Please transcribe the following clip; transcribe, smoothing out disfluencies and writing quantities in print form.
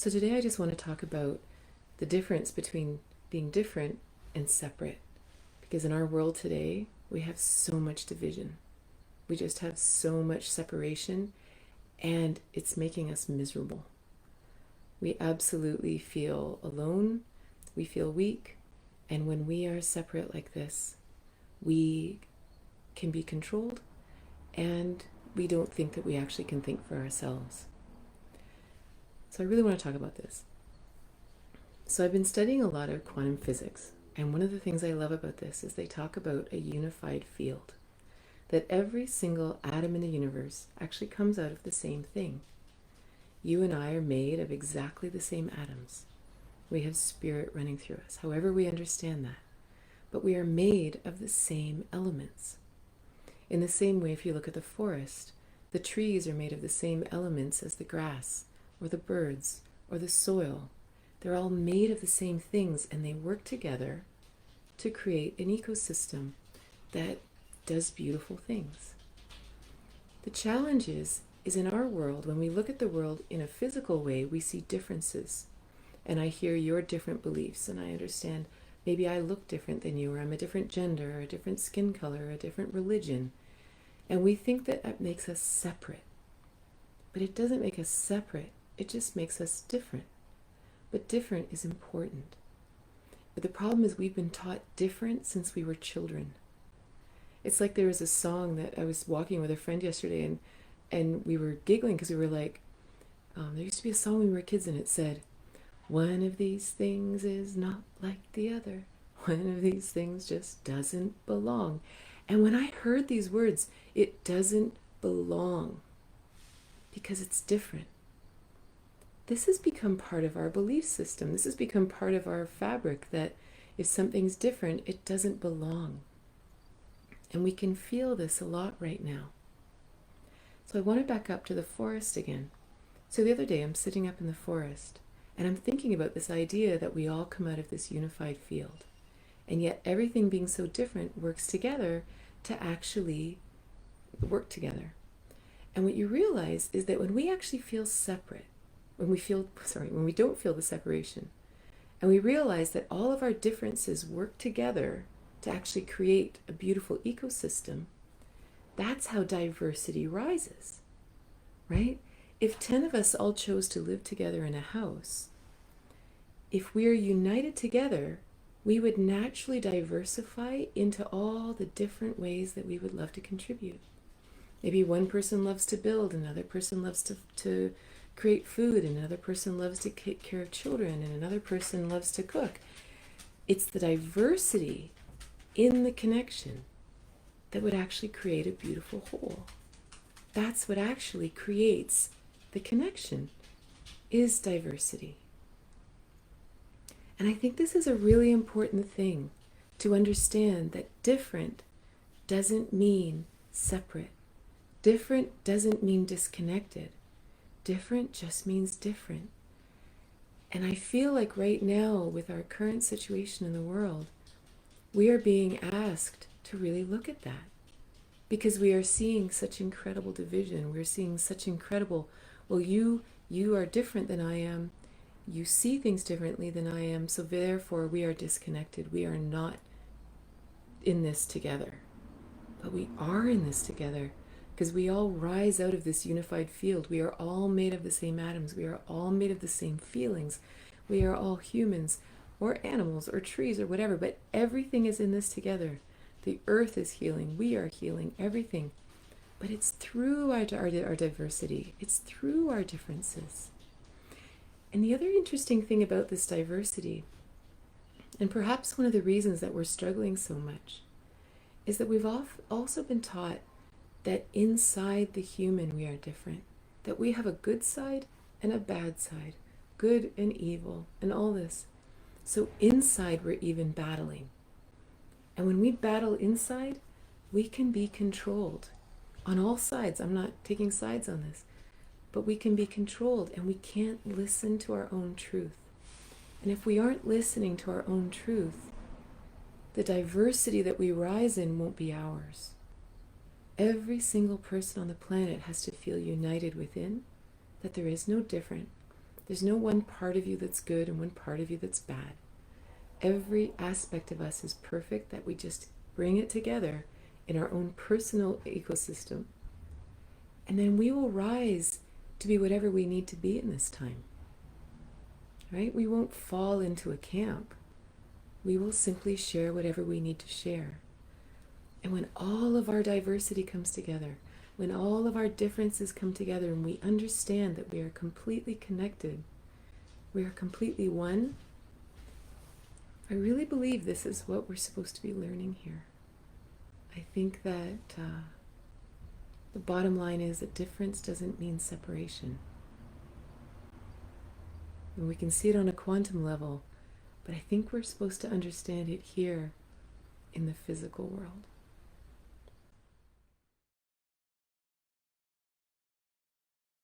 So today I just want to talk about the difference between being different and separate. Because in our world today, we have so much division. We just have so much separation, and it's making us miserable. We absolutely feel alone, we feel weak, and when we are separate like this, we can be controlled, and we don't think that we actually can think for ourselves. So I really want to talk about this. So I've been studying a lot of quantum physics, and one of the things I love about this is they talk about a unified field, that every single atom in the universe actually comes out of the same thing. You and I are made of exactly the same atoms. We have spirit running through us, however we understand that. But we are made of the same elements. In the same way, if you look at the forest, the trees are made of the same elements as the grass, or the birds, or the soil. They're all made of the same things, and they work together to create an ecosystem that does beautiful things. The challenge is in our world, when we look at the world in a physical way, we see differences. And I hear your different beliefs, and I understand maybe I look different than you, or I'm a different gender, or a different skin color, or a different religion. And we think that that makes us separate. But it doesn't make us separate, it just makes us different. But different is important. But the problem is we've been taught different since we were children. It's like there was a song that I was walking with a friend yesterday, and we were giggling because we were like, there used to be a song when we were kids, and it said, one of these things is not like the other. One of these things just doesn't belong. And when I heard these words, it doesn't belong because it's different. This has become part of our belief system. This has become part of our fabric, that if something's different, it doesn't belong. And we can feel this a lot right now. So I want to back up to the forest again. So the other day I'm sitting up in the forest, and I'm thinking about this idea that we all come out of this unified field. And yet everything being so different works together to actually work together. And what you realize is that when we actually feel separate, when we don't feel the separation, and we realize that all of our differences work together to actually create a beautiful ecosystem, that's how diversity rises, right? If 10 of us all chose to live together in a house, if we're united together, we would naturally diversify into all the different ways that we would love to contribute. Maybe one person loves to build, another person loves to create food, another person loves to take care of children, and another person loves to cook. It's the diversity in the connection that would actually create a beautiful whole. That's what actually creates the connection, is diversity. And I think this is a really important thing to understand, that different doesn't mean separate. Different doesn't mean disconnected. Different just means different. And I feel like right now, with our current situation in the world, we are being asked to really look at that. Because we are seeing such incredible division. We're seeing such incredible, well, you are different than I am. You see things differently than I am. So therefore we are disconnected. We are not in this together. But we are in this together, because we all rise out of this unified field. We are all made of the same atoms. We are all made of the same feelings. We are all humans or animals or trees or whatever, but everything is in this together. The earth is healing. We are healing, everything. But it's through our diversity. It's through our differences. And the other interesting thing about this diversity, and perhaps one of the reasons that we're struggling so much, is that we've also been taught that inside the human we are different, that we have a good side and a bad side, good and evil, and all this. So inside we're even battling. And when we battle inside, we can be controlled on all sides. I'm not taking sides on this, but we can be controlled, and we can't listen to our own truth. And if we aren't listening to our own truth, the diversity that we rise in won't be ours. Every single person on the planet has to feel united within, that there is no different. There's no one part of you that's good and one part of you that's bad. Every aspect of us is perfect, that we just bring it together in our own personal ecosystem. And then we will rise to be whatever we need to be in this time. Right? We won't fall into a camp. We will simply share whatever we need to share. And when all of our diversity comes together, when all of our differences come together and we understand that we are completely connected, we are completely one, I really believe this is what we're supposed to be learning here. I think that the bottom line is that difference doesn't mean separation. And we can see it on a quantum level, but I think we're supposed to understand it here in the physical world.